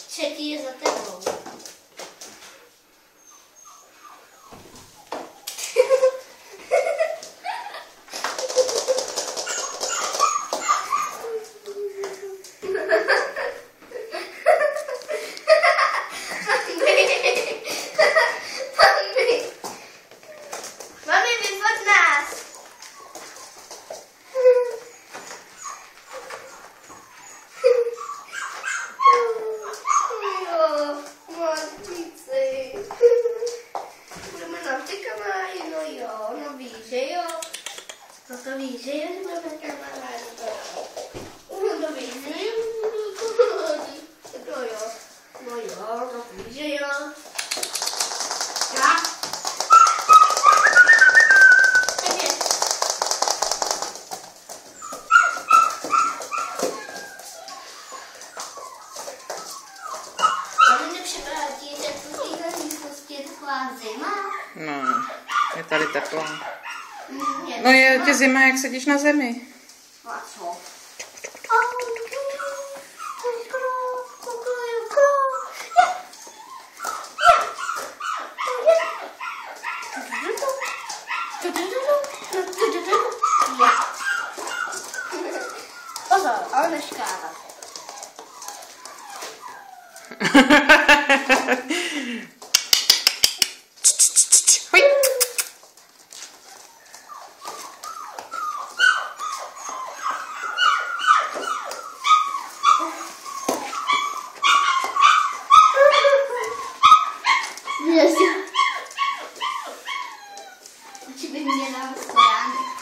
Třetí je za tebou. Mami, vyfot nás. Budeme na ty kamarádi, no jo, no víš, že jo? No to víš, že jo, že budeme kamarádi, no to víš, že jo? No jo, no víš, že jo? Já? Takže. Ale nepřevrátí, že tu týhle místnosti je taková zima. No, je tady teplo. No je ti zima, jak sedíš na zemi. A co? Pozor, ale neškávat. Či by měla stojánek.